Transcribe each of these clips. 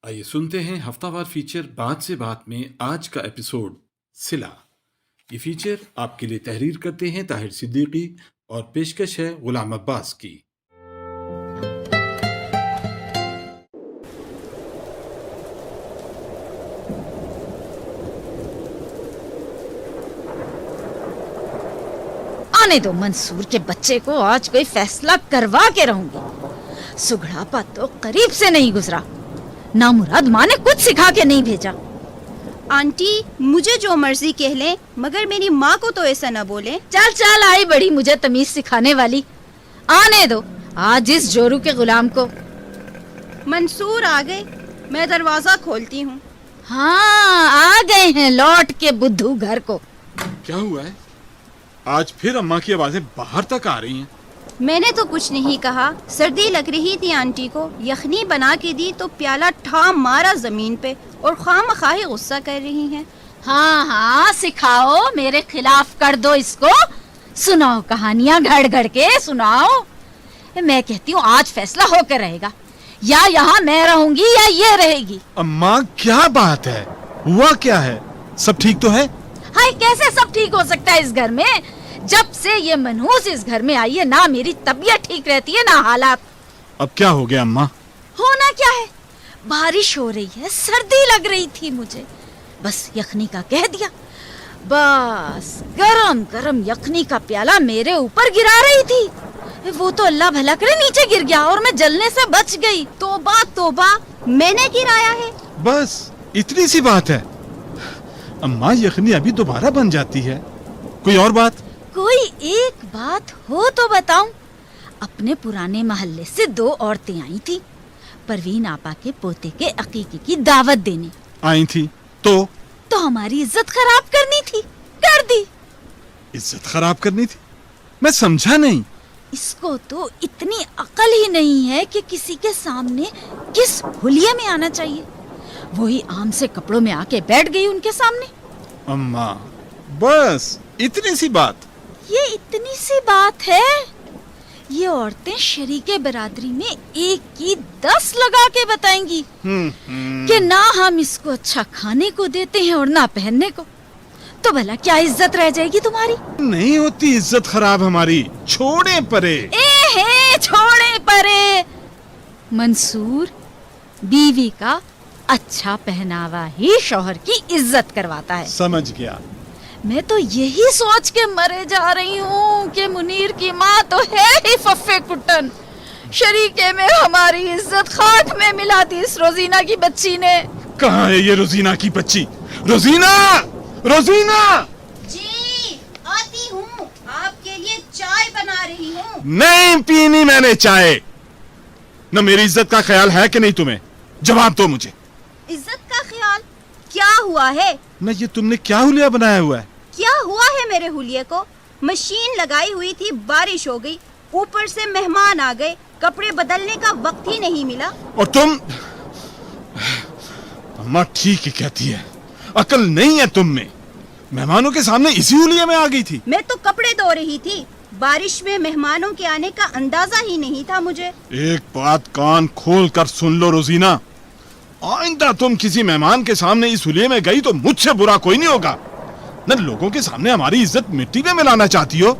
आइए सुनते हैं हफ्तावार फीचर बात से बात में आज का एपिसोड सिला। ये फीचर आपके लिए तहरीर करते हैं ताहिर सिद्दीकी और पेशकश है गुलाम अब्बास की। आने दो, मंसूर के बच्चे को आज कोई फैसला करवा के रहूंगी। सुघड़ापा तो करीब से नहीं गुजरा, नामुराद माँ ने कुछ सिखा के नहीं भेजा। आंटी मुझे जो मर्जी कह ले, मगर मेरी माँ को तो ऐसा न बोले। चल चल आई बड़ी मुझे तमीज सिखाने वाली। आने दो आज इस जोरू के गुलाम को। मंसूर आ गए, मैं दरवाजा खोलती हूँ। हाँ आ गए हैं लौट के बुद्धू घर को। क्या हुआ है? आज फिर अम्मा की आवाजें बाहर तक आ रही हैं। मैंने तो कुछ नहीं कहा, सर्दी लग रही थी आंटी को, यखनी बना के दी तो प्याला ठाम मारा जमीन पे और खामखाही गुस्सा कर रही हैं। हाँ हाँ सिखाओ, मेरे खिलाफ कर दो इसको। सुनाओ कहानियां घड़ घड़ के सुनाओ। मैं कहती हूँ आज फैसला होकर रहेगा, या यहाँ मैं रहूंगी या ये रहेगी। अम्मा क्या बात है? हुआ क्या है? सब ठीक तो है? हाय कैसे सब ठीक हो सकता है इस घर में? जब से ये मनहूस इस घर में आई है, ना मेरी तबीयत ठीक रहती है ना हालात। अब क्या हो गया अम्मा? होना क्या है, बारिश हो रही है, सर्दी लग रही थी मुझे, बस यखनी का कह दिया। बस गरम गरम यखनी का प्याला मेरे ऊपर गिरा रही थी, वो तो अल्लाह भला करे नीचे गिर गया और मैं जलने से बच गई। तोबा तोबा, मैंने गिराया है? बस इतनी सी बात है? अम्मा यखनी अभी दोबारा बन जाती है। कोई और बात? कोई एक बात हो तो बताऊं। अपने पुराने मोहल्ले से 2 औरतें आई थी, परवीन आपा के पोते के अकीके की दावत देने आई थी तो हमारी इज्जत खराब करनी थी, कर दी। इज्जत खराब करनी थी? मैं समझा नहीं। इसको तो इतनी अकल ही नहीं है कि किसी के सामने किस हुलिये में आना चाहिए। वही आम से कपड़ों में आके बैठ गई उनके सामने। अम्मा बस इतनी सी बात? ये इतनी सी बात है? ये औरतें शरीके बरादरी में 1 की 10 लगा के बताएंगी कि ना हम इसको अच्छा खाने को देते हैं और ना पहनने को, तो भला क्या इज्जत रह जाएगी तुम्हारी? नहीं होती इज्जत खराब हमारी, छोड़े परे। छोड़े परे। मंसूर, बीवी का अच्छा पहनावा ही शौहर की इज्जत करवाता है। समझ गया। मैं तो यही सोच के मरे जा रही हूँ कि मुनीर की माँ तो है ही फफ्फे कुटन। शरीके में हमारी इज्जत खाक में मिला दी इस रोजीना की बच्ची ने। कहाँ है ये रोजीना की बच्ची? रोजीना! रोजीना! जी आती हूँ, आपके लिए चाय बना रही हूँ। नहीं पीनी मैंने चाय। न मेरी इज्जत का ख्याल है कि नहीं तुम्हें? जवाब दो मुझे। इज्जत का ख्याल? क्या हुआ है? न ये तुमने क्या हुलिया बनाया हुआ है? क्या हुआ है मेरे हुलिये को? मशीन लगाई हुई थी, बारिश हो गई, ऊपर से मेहमान आ गए, कपड़े बदलने का वक्त ही नहीं मिला। और तुम? अम्मा ठीक ही कहती है, अकल नहीं है तुम में। मेहमानों के सामने इसी हुलिये में आ गई थी। मैं तो कपड़े धो रही थी, बारिश में मेहमानों के आने का अंदाजा ही नहीं था मुझे। एक बात कान खोल कर सुन लो रोजीना, आइंदा तुम किसी मेहमान के सामने इस हुलिये में गई तो मुझसे बुरा कोई नहीं होगा। न लोगों के सामने हमारी इज्जत मिट्टी में मिलाना चाहती हो।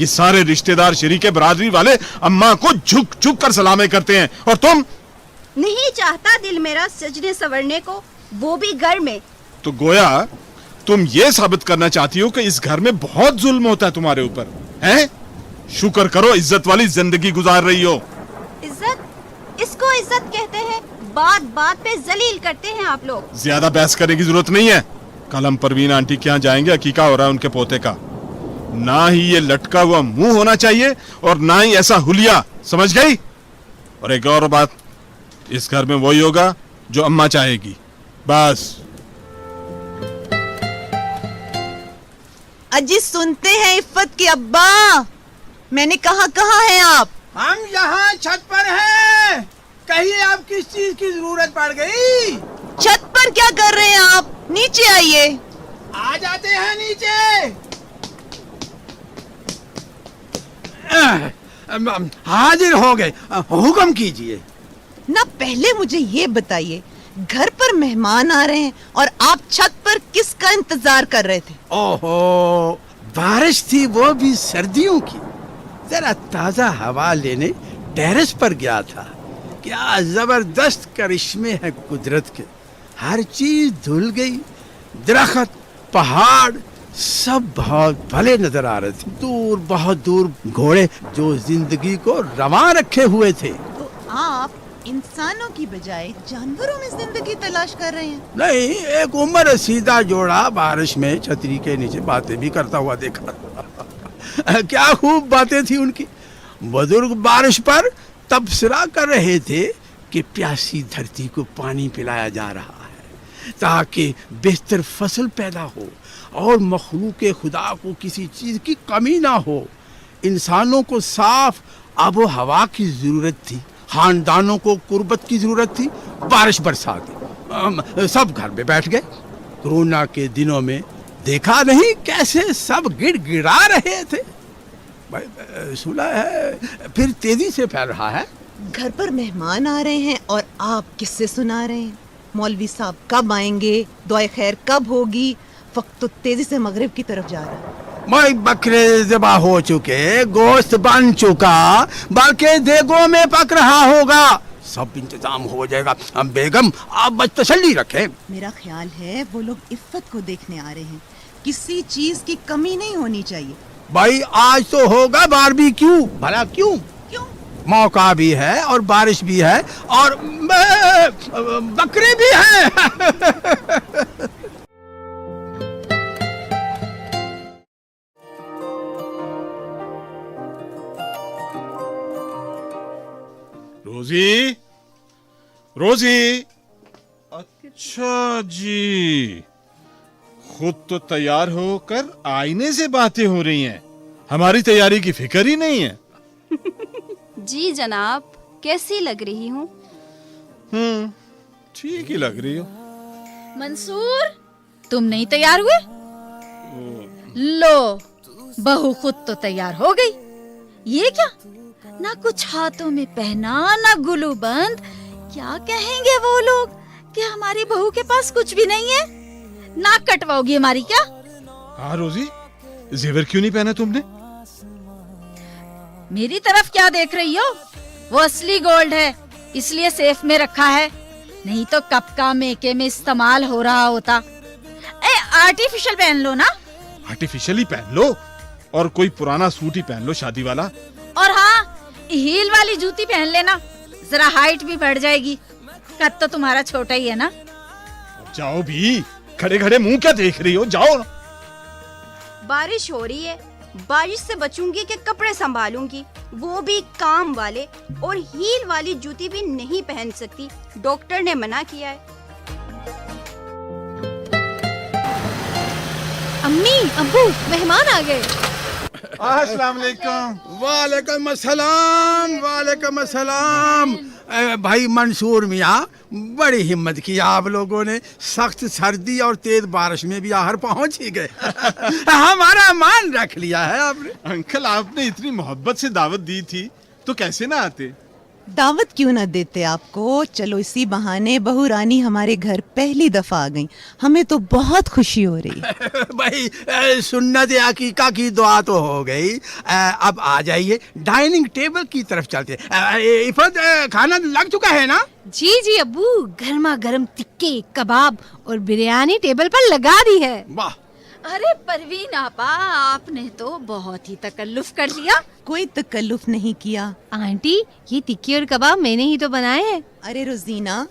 ये सारे रिश्तेदार शरीके बरादरी वाले अम्मा को झुक झुक कर सलामे करते हैं, और तुम? नहीं चाहता दिल मेरा सजने संवरने को, वो भी घर में। तो गोया तुम ये साबित करना चाहती हो कि इस घर में बहुत जुल्म होता है तुम्हारे ऊपर, हैं? शुक्र करो इज्जत वाली जिंदगी गुजार रही हो। इज्जत? इसको इज्जत कहते हैं? बात बात पे जलील करते हैं आप लोग। ज्यादा बहस करने की जरूरत नहीं है। कल हम परवीन आंटी के यहाँ जाएंगे, अकीका हो रहा है उनके पोते का। ना ही ये लटका हुआ मुंह होना चाहिए और ना ही ऐसा हुलिया, समझ गई? और एक और बात, इस घर में वही होगा जो अम्मा चाहेगी, बस। अजी सुनते हैं इफ्फत के अब्बा, मैंने कहा कहाँ हैं आप? हम यहाँ छत पर हैं। कहिए आप किस चीज की जरूरत पड़ गई? छत पर क्या कर रहे हैं आप? नीचे आइए। आ जाते हैं नीचे। हाजिर हो गए, हुक्म कीजिए। ना पहले मुझे ये बताइए گھر پر مہمان آ رہے ہیں اور آپ چھت پر کس کا انتظار کر رہے تھے؟ اوہو، بارش تھی وہ بھی سردیوں کی، ذرا تازہ ہوا لینے ٹیرس پر گیا تھا۔ کیا زبردست کرشمے ہیں قدرت کے، ہر چیز دھل گئی، درخت، پہاڑ سب بہت بھلے نظر آ رہے تھے۔ دور بہت دور گھوڑے جو زندگی کو رواں رکھے ہوئے تھے۔ تو آپ انسانوں کی بجائے جانوروں میں زندگی تلاش کر رہے ہیں؟ نہیں، ایک عمر رسیدہ جوڑا بارش میں چھتری کے نیچے باتیں بھی کرتا ہوا دیکھا۔ کیا خوب باتیں تھی ان کی۔ بزرگ بارش پر تبصرہ کر رہے تھے کہ پیاسی دھرتی کو پانی پلایا جا رہا ہے تاکہ بہتر فصل پیدا ہو اور مخلوق خدا کو کسی چیز کی کمی نہ ہو۔ انسانوں کو صاف آب و ہوا کی ضرورت تھی، خاندانوں کو قربت کی ضرورت تھی، بارش برسا دی۔ سب گھر میں بیٹھ گئے۔ کورونا کے دنوں میں دیکھا نہیں کیسے سب گڑ گڑا رہے تھے؟ سنا ہے پھر تیزی سے پھیل رہا ہے۔ گھر پر مہمان آ رہے ہیں اور آپ کس سے سنا رہے ہیں؟ مولوی صاحب کب آئیں گے؟ دعائے خیر کب ہوگی؟ وقت تو تیزی سے مغرب کی طرف جا رہا ہے۔ میں بکرے ذبح ہو چکے، گوشت بن چکا، بلکہ دیگوں میں پک رہا ہوگا، سب انتظام ہو جائے گا۔ بیگم آپ بس تسلی رکھیں۔ میرا خیال ہے وہ لوگ عفت کو دیکھنے آ رہے ہیں، کسی چیز کی کمی نہیں ہونی چاہیے۔ بھائی آج تو ہوگا باربیکیو، بھلا کیوں؟ کیوں؟ موقع بھی ہے اور بارش بھی ہے اور بکرے بھی ہیں۔ روزی، روزی، اچھا جی، خود تو تیار ہو کر آئینے سے باتیں ہو رہی ہیں، ہماری تیاری کی فکر ہی نہیں ہے۔ جی جناب، کیسی لگ رہی ہوں؟ ٹھیک ہی لگ رہی ہو۔ منصور، تم نہیں تیار ہوئے؟ لو، بہو خود تو تیار ہو گئی۔ یہ کیا؟ نہ کچھ ہاتھوں میں پہنا، نہ گلو بند۔ کیا کہیں گے وہ لوگ کہ ہماری بہو کے پاس کچھ بھی نہیں ہے؟ ناک کٹواؤ گی ہماری کیا؟ ہاں روزی، زیور کیوں نہیں پہنا تم نے؟ میری طرف کیا دیکھ رہی ہو؟ وہ اصلی گولڈ ہے، اس لیے سیف میں رکھا ہے، نہیں تو کب کا میکے میں استعمال ہو رہا ہوتا۔ آرٹیفیشل پہن لو نا۔ آرٹیفیشل ہی پہن لو، اور کوئی پرانا سوٹ ہی پہن لو شادی والا۔ اور ہاں، ہیل والی جوتی پہن لینا، ذرا ہائٹ بھی بڑھ جائے گی، قد تو تمہارا چھوٹا ہی ہے نا۔ جاؤ بھی، کھڑے کھڑے منہ کیا دیکھ رہی ہو؟ جاؤ۔ بارش ہو رہی ہے، بارش سے بچوں گی کہ کپڑے سنبھالوں گی، وہ بھی کام والے، اور ہیل والی جوتی بھی نہیں پہن سکتی، ڈاکٹر نے منع کیا ہے۔ امی، ابو، مہمان آ گئے۔ السلام علیکم۔ وعلیکم السلام، وعلیکم السلام۔ بھائی منصور میاں، بڑی ہمت کی آپ لوگوں نے، سخت سردی اور تیز بارش میں بھی آخر پہنچ ہی گئے۔ ہمارا مان رکھ لیا ہے آپ نے۔ انکل، آپ نے اتنی محبت سے دعوت دی تھی تو کیسے نہ آتے؟ دعوت کیوں نہ دیتے آپ کو؟ چلو اسی بہانے بہو رانی ہمارے گھر پہلی دفعہ آ گئیں، ہمیں تو بہت خوشی ہو رہی ہے۔ بھائی سنت عقیقہ کی دعا تو ہو گئی، اب آ جائیے ڈائننگ ٹیبل کی طرف چلتے۔ عفت، کھانا لگ چکا ہے نا؟ جی جی ابو، گرما گرم ٹکے، کباب اور بریانی ٹیبل پر لگا دی ہے۔ واہ، ارے پروین آپا، آپ نے تو بہت ہی تکلف کر لیا۔ کوئی تکلف نہیں کیا۔ آنٹی، یہ ٹکی اور کباب میں نے ہی تو بنائے ہیں۔ ارے روزینہ،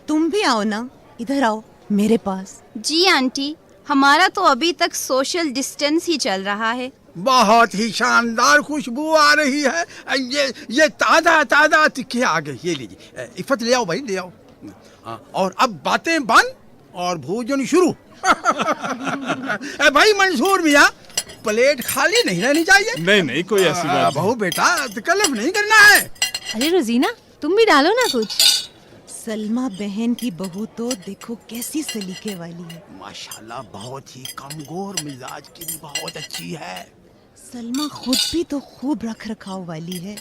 تم بھی آؤ نا، ادھر آؤ میرے پاس۔ جی آنٹی، ہمارا تو ابھی تک سوشل ڈسٹینس ہی چل رہا ہے۔ بہت ہی شاندار خوشبو آ رہی ہے۔ یہ تازہ تازہ تکے آ گئے، یہ لیجیے۔ عفت لے آؤ بھائی، لے آؤ۔ اور اب باتیں بند اور بھوجن شروع۔ بھائی منصور میاں، پلیٹ خالی نہیں رہنی چاہیے۔ نہیں، کوئی ایسی بات بہو بیٹا، تکلف نہیں کرنا ہے۔ ارے روزینہ، تم بھی ڈالو نا کچھ۔ سلمہ بہن کی بہو تو دیکھو کیسی سلیقے والی ہے۔ ماشاءاللہ، بہت ہی کمزور مزاج کی بھی بہت اچھی ہے۔ سلمہ خود بھی تو خوب رکھ رکھاؤ والی ہے،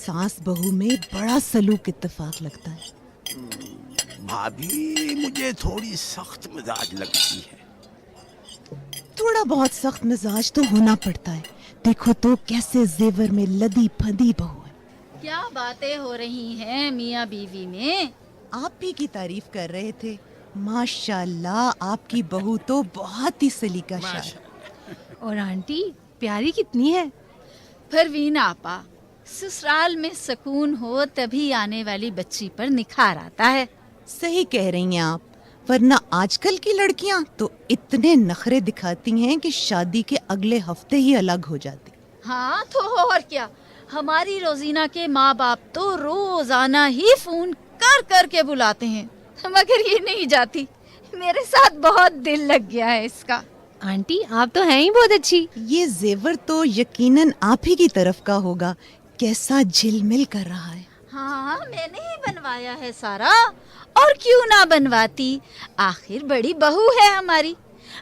ساس بہو میں بڑا سلوک اتفاق لگتا ہے۔ भाभी मुझे थोड़ी सख्त मिजाज लगती है। थोड़ा बहुत सख्त मिजाज तो होना पड़ता है। देखो तो कैसे जेवर में लदी फंदी बहू है। क्या बातें हो रही हैं मियाँ बीवी में। आप भी की तारीफ कर रहे थे। माशाल्लाह आपकी बहू तो बहुत ही सलीका शार। और आंटी प्यारी कितनी है। परवीन आपा, ससुराल में सुकून हो तभी आने वाली बच्ची पर निखार आता है। सही कह रही हैं आप, वरना आजकल की लड़कियां तो इतने नखरे दिखाती हैं कि शादी के अगले हफ्ते ही अलग हो जाती। हाँ तो और क्या, हमारी रोजीना के माँ बाप तो रोजाना ही फोन कर कर के बुलाते हैं, मगर ये नहीं जाती। मेरे साथ बहुत दिल लग गया है इसका। आंटी आप तो हैं ही बहुत अच्छी। ये जेवर तो यकीनन आप ही की तरफ का होगा। कैसा झिलमिल कर रहा है। हाँ मैंने ही बनवाया है सारा, और क्यों ना बनवाती, आखिर बड़ी बहू है हमारी।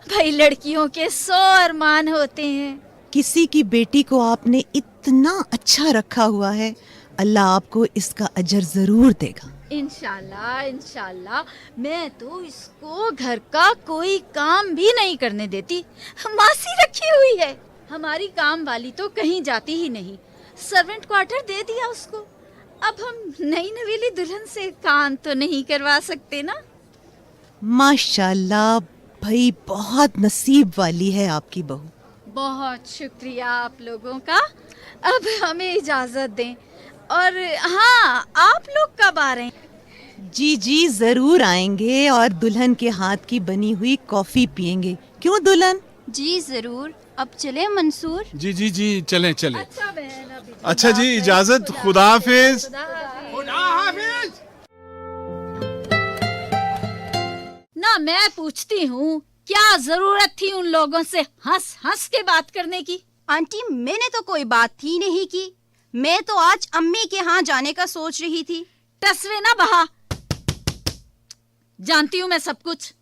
भाई लड़कियों के 100 अरमान होते हैं। किसी की बेटी को आपने इतना अच्छा रखा हुआ है, अल्लाह आपको इसका अजर जरूर देगा। इंशाल्लाह इंशाल्लाह। मैं तो इसको घर का कोई काम भी नहीं करने देती, मासी रखी हुई है। हमारी काम वाली तो कहीं जाती ही नहीं, सर्वेंट क्वार्टर दे दिया उसको। अब हम नई नवेली दुल्हन से काम तो नहीं करवा सकते ना। माशाल्लाह भाई बहुत नसीब वाली है आपकी बहू। बहुत शुक्रिया आप लोगों का। अब हमें इजाजत दें। और हाँ, आप लोग कब आ रहे हैं? जी जी जरूर आएंगे और दुल्हन के हाथ की बनी हुई कॉफी पियेंगे। क्यों दुल्हन? जी जरूर। अब चले मंसूर। जी जी जी चलें चलें। अच्छा बहन, अभी अच्छा जी, इजाजत, खुदा हाफिज। ना मैं पूछती हूँ, क्या जरूरत थी उन लोगों से हंस हंस के बात करने की? आंटी मैंने तो कोई बात ही नहीं की। मैं तो आज अम्मी के यहाँ जाने का सोच रही थी। टसवे ना बहा, जानती हूँ मैं सब कुछ।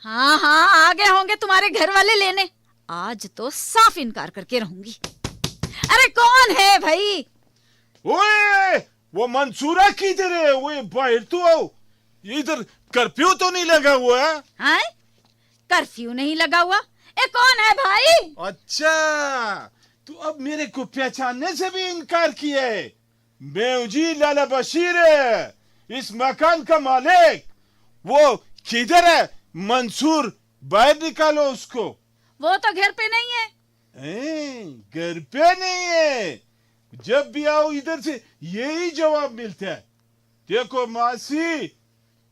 हाँ हाँ आ गए होंगे तुम्हारे घर वाले लेने। आज तो साफ इनकार करके रहूंगी। अरे कौन है भाई? ओए वो मंसूरा किधर है? वो बाहर तो आओ, इधर कर्फ्यू तो नहीं लगा हुआ है? हाँ? कर्फ्यू नहीं लगा हुआ? ए कौन है भाई? अच्छा, तू अब मेरे को पहचानने से भी इनकार किया है। मैं हूं जी लाला बशीर है, इस मकान का मालिक। वो किधर है? मंसूर, बाहर निकालो उसको। वो तो घर पे नहीं है। घर पे नहीं है? जब भी आओ इधर से यही जवाब मिलता है। देखो मासी,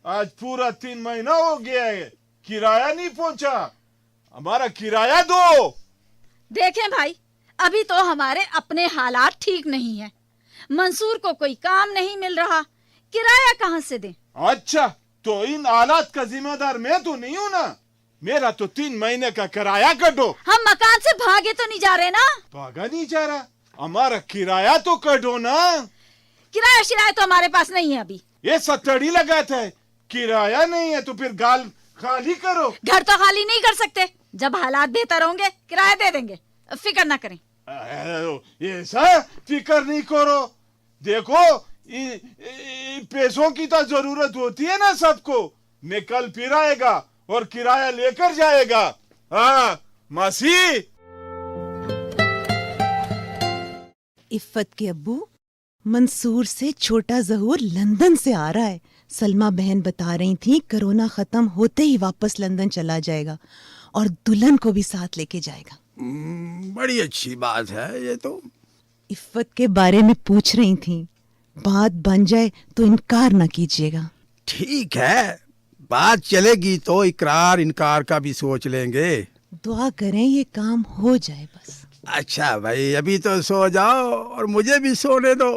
आज पूरा 3 महीना हो गया है, किराया नहीं पहुंचा। हमारा किराया दो। देखें भाई, अभी तो हमारे अपने हालात ठीक नहीं है। मंसूर को कोई काम नहीं मिल रहा, किराया कहाँ से दें? अच्छा, तो इन हालात का जिम्मेदार मैं तो नहीं हूँ ना। मेरा तो 3 महीने का किराया कटो। हम मकान से भागे तो नहीं जा रहे ना? भागा नहीं जा रहा, हमारा किराया तो कटो ना। किराया शिराया तो हमारे पास नहीं है अभी। ये सत्तड़ी लगाता है, किराया नहीं है तो फिर गाल खाली करो। घर तो खाली नहीं कर सकते, जब हालात बेहतर होंगे किराया दे देंगे, फिक्र ना करें। ऐसा फिक्र नहीं करो। देखो पैसों की तो जरूरत होती है ना सबको। मैं कल फिर आएगा और किराया लेकर जाएगा। हाँ मासी। इफ्फत के अब्बू, मंसूर से छोटा जहूर लंदन से आ रहा है। सलमा बहन बता रही थी कोरोना खत्म होते ही वापस लंदन चला जाएगा और दुल्हन को भी साथ लेके जाएगा। बड़ी अच्छी बात है ये तो। इफ्फत के बारे में पूछ रही थी, बात बन जाए तो इनकार ना कीजिएगा। ठीक है, बात चलेगी तो इकरार इनकार का भी सोच लेंगे। दुआ करें ये काम हो जाए बस। अच्छा भाई, अभी तो सो जाओ और मुझे भी सोने दो।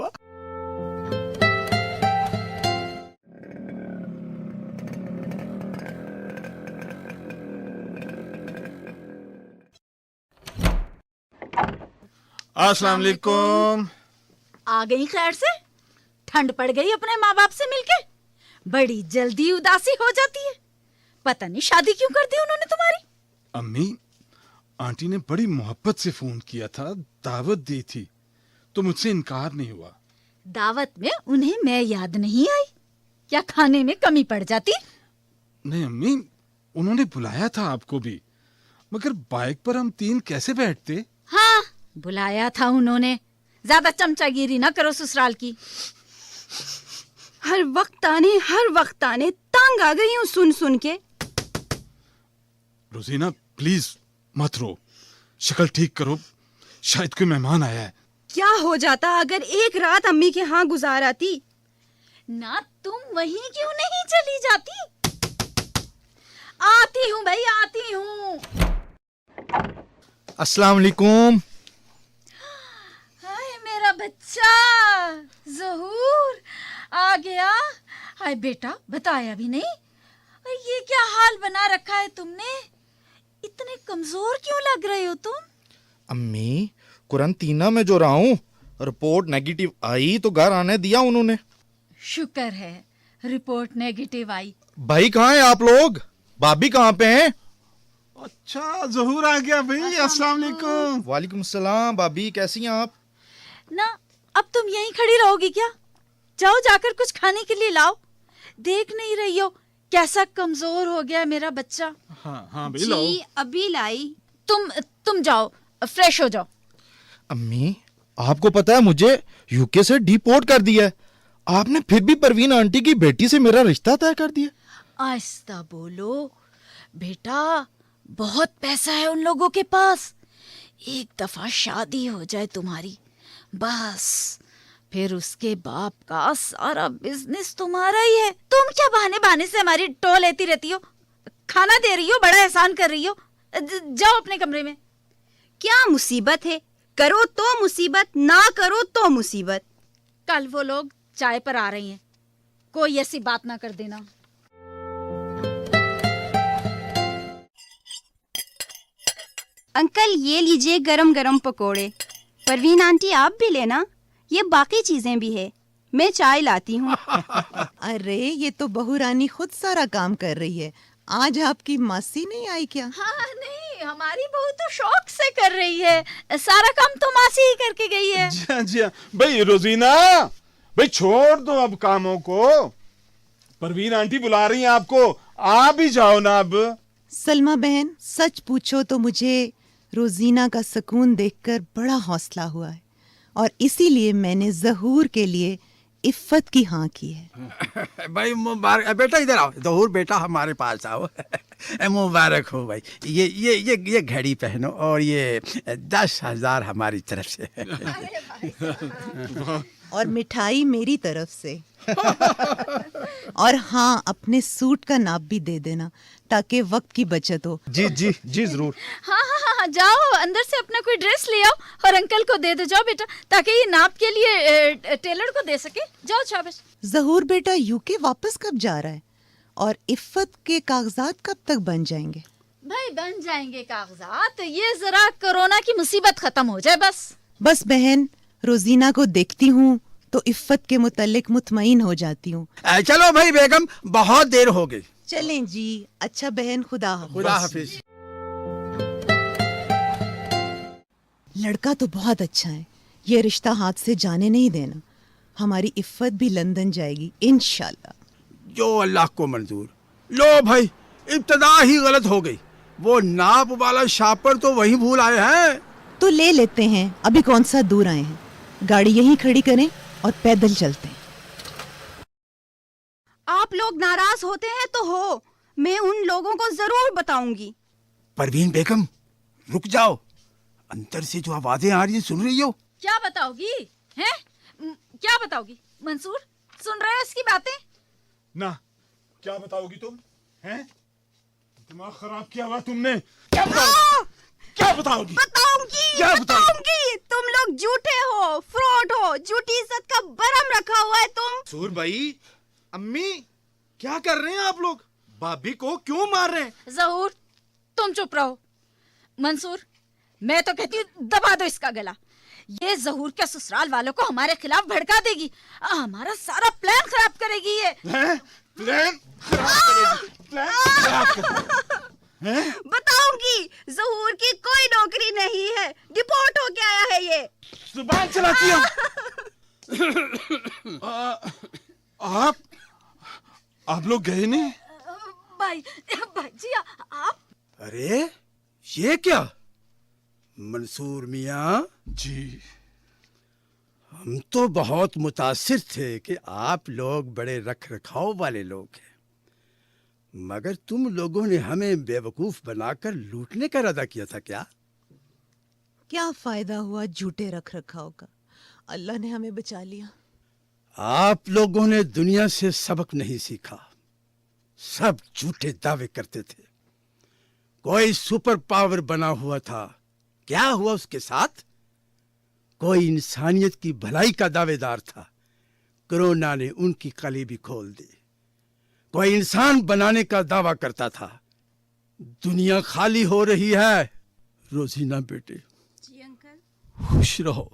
अस्सलाम वालेकुम। आ गई खैर से? ठंड पड़ गई अपने माँ बाप से मिलके? बड़ी जल्दी उदासी हो जाती है। पता नहीं शादी क्यों कर दी उन्होंने तुम्हारी। अम्मी, आंटी ने बड़ी मोहब्बत से फोन किया था, दावत दी थी, तो मुझसे इनकार नहीं हुआ। दावत में उन्हें मैं याद नहीं आई? क्या खाने में कमी पड़ जाती? नहीं अम्मी, उन्होंने बुलाया था आपको भी, मगर बाइक पर हम 3 कैसे बैठते? हाँ, बुलाया था उन्होंने। ज्यादा चमचागिरी ना करो ससुराल की। हर वक्त आने तंग आ गई हूँ सुन सुन के। रोजीना प्लीज मत रो, शक्ल ठीक करो, शायद कोई मेहमान आया है। क्या हो जाता अगर एक रात अम्मी के यहाँ गुजार आती? ना तुम वहीं क्यों नहीं चली जाती? आती हूँ भाई, आती हूँ। अस्सलाम वालेकुम। हाय मेरा बच्चा ज़हूर आ गया। हाय बेटा, बताया भी नहीं। ये क्या हाल बना रखा है तुमने? इतने कमजोर क्यों लग रहे हो तुम? अम्मी, कुरंतीना में जो रहा हूँ, रिपोर्ट नेगेटिव आई तो घर आने दिया उन्होंने। शुक्र है रिपोर्ट नेगेटिव आई। भाई कहाँ हैं आप लोग? भाभी कहाँ पे हैं? अच्छा ज़हूर आ गया भाई, अस्सलाम वालेकुम। वालेकुम सलाम। भाभी कैसी हैं आप? ना अब तुम यहीं खड़ी रहोगी क्या? जाओ जाकर कुछ खाने के लिए लाओ। देख नहीं रही हो कैसा कमजोर हो गया मेरा बच्चा? हाँ हाँ भाई लाओ। जी अभी लाई। तुम जाओ, फ्रेश हो जाओ। अम्मी, आपको पता है मुझे यूके से डिपोर्ट कर दिया है। आपने फिर भी परवीन आंटी की बेटी से मेरा रिश्ता तय कर दिया। आहिस्ता बोलो बेटा, बहुत पैसा है उन लोगों के पास। एक दफा शादी हो जाए तुम्हारी, बस फिर उसके बाप का सारा बिजनेस तुम्हारा ही है। तुम क्या बहाने बहाने से हमारी टो लेती रहती हो? खाना दे रही हो, बड़ा एहसान कर रही हो। जाओ अपने कमरे में। क्या मुसीबत है? करो तो मुसीबत, ना करो तो मुसीबत। कल वो लोग चाय पर आ रही हैं, कोई ऐसी बात ना कर देना। अंकल ये लीजिए गरम गरम पकोड़े। परवीन आंटी आप भी लेना, ये बाकी चीजें भी है। मैं चाय लाती हूँ। अरे ये तो बहू रानी खुद सारा काम कर रही है। आज आपकी मासी नहीं आई क्या? हाँ नहीं, हमारी बहू तो शौक से कर रही है। सारा काम तो मासी ही करके गई है। जी हाँ भाई। रोजीना भाई छोड़ दो अब कामों को, परवीन आंटी बुला रही हैं आपको, आ भी जाओ ना अब। सलमा बहन, सच पूछो तो मुझे रोजीना का सुकून देखकर बड़ा हौसला हुआ है, और इसीलिए मैंने ज़हूर के लिए इफ़्फ़त की हाँ की है। भाई मुबारक। बेटा इधर आओ, ज़हूर बेटा हमारे पास आओ। मुबारक हो भाई। ये घड़ी पहनो और ये 10,000 हमारी तरफ से। और मिठाई मेरी तरफ से। और हाँ, अपने सूट का नाप भी दे देना ताकि वक्त की बचत हो। जी जी जी जरूर। हाँ हाँ हाँ हाँ, जाओ अंदर से अपना कोई ड्रेस ले आओ और अंकल को दे दो। जाओ बेटा, ताकि ये नाप के लिए टेलर को दे सके। जाओ शाबाश। ज़हूर बेटा यूके वापस कब जा रहा है, और इफ़्फ़त के कागजात कब तक बन जाएंगे? भाई बन जाएंगे कागजात, ये जरा कोरोना की मुसीबत खत्म हो जाए बस। बस बहन, रोजीना को देखती हूँ तो इफ़्फ़त के मुतल्लिक मुतमईन हो जाती हूँ। चलो भाई बेगम, बहुत देर हो गई। चलें जी। अच्छा बहन, खुदा हाफ़िज़। खुदा हाफिज। लड़का तो बहुत अच्छा है, ये रिश्ता हाथ से जाने नहीं देना। हमारी इफ़्फ़त भी लंदन जाएगी इंशाल्लाह। जो अल्लाह को मंजूर। लो भाई, इब्तदा ही गलत हो गई। वो नाप वाला शापर तो वहीं भूल आए हैं। तो ले लेते हैं, अभी कौन सा दूर आए हैं। गाड़ी यहीं खड़ी करें और पैदल चलते हैं। आप लोग नाराज होते हैं तो हो, मैं उन लोगों को जरूर बताऊंगी। परवीन बेगम रुक जाओ, अंदर से जो आवाजें आ रही है सुन रही हो? क्या बताओगी? हैं? क्या बताओगी? मंसूर, सुन रहे हो इसकी बातें? ना क्या बताओगी तुम? हैं? दिमाग खराब किया हुआ तुमने। क्या बताओगी? क्या बताओगी? बताऊंगी। तुम लोग झूठे हो, फ्रॉड हो, झूठी इज्जत का भरम रखा हुआ है तुम। सूर भाई, अम्मी क्या कर रहे हैं आप लोग? भाभी को क्यों मार रहे हैं? ज़हूर, तुम चुप रहो। मंसूर, मैं तो कहती हूँ दबा दो इसका गला। ये ज़हूर के ससुराल वालों को हमारे खिलाफ भड़का देगी, हमारा सारा प्लान खराब करेगी ये। प्लान खराब करेगी? प्लान खराब करेगी? बताऊंगी, ज़हूर की कोई नौकरी नहीं है, डिपोर्ट हो के आया है ये। जुबान चलाती हो। लोग गए नहीं? भाई जी आप अरे ये क्या मंसूर मियाँ, जी हम तो बहुत मुतासिर थे कि आप लोग बड़े रख रखाव वाले लोग हैं, मगर तुम लोगों ने हमें बेवकूफ बनाकर लूटने का इरादा किया था क्या? क्या फायदा हुआ झूठे रख रखाव का, अल्लाह ने हमें बचा लिया। आप लोगों ने दुनिया से सबक नहीं सीखा, सब झूठे दावे करते थे। कोई सुपर पावर बना हुआ था, क्या हुआ उसके साथ? कोई इंसानियत की भलाई का दावेदार था, कोरोना ने उनकी कलीबी खोल दी। कोई इंसान बनाने का दावा करता था, दुनिया खाली हो रही है। रोजीना बेटे, जी अंकल। खुश रहो,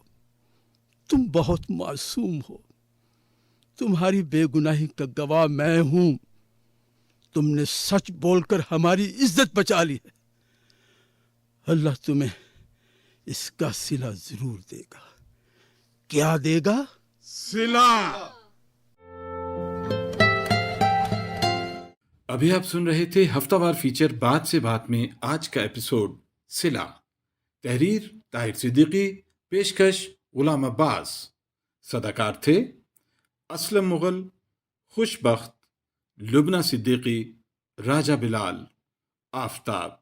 तुम बहुत मासूम हो, तुम्हारी बेगुनाही का गवाह मैं हूं। तुमने सच बोलकर हमारी इज्जत बचा ली है, अल्लाह तुम्हें इसका सिला जरूर देगा। क्या देगा? सिला। अभी आप सुन रहे थे हफ्तावार फीचर बात से बात में आज का एपिसोड सिला। तहरीर ताहिर सिद्दीकी, पेशकश गुलाम अब्बास। सदाकार थे असलम मुगल, खुशबख्त, लुबना सिद्दीकी, राजा बिलाल, आफताब।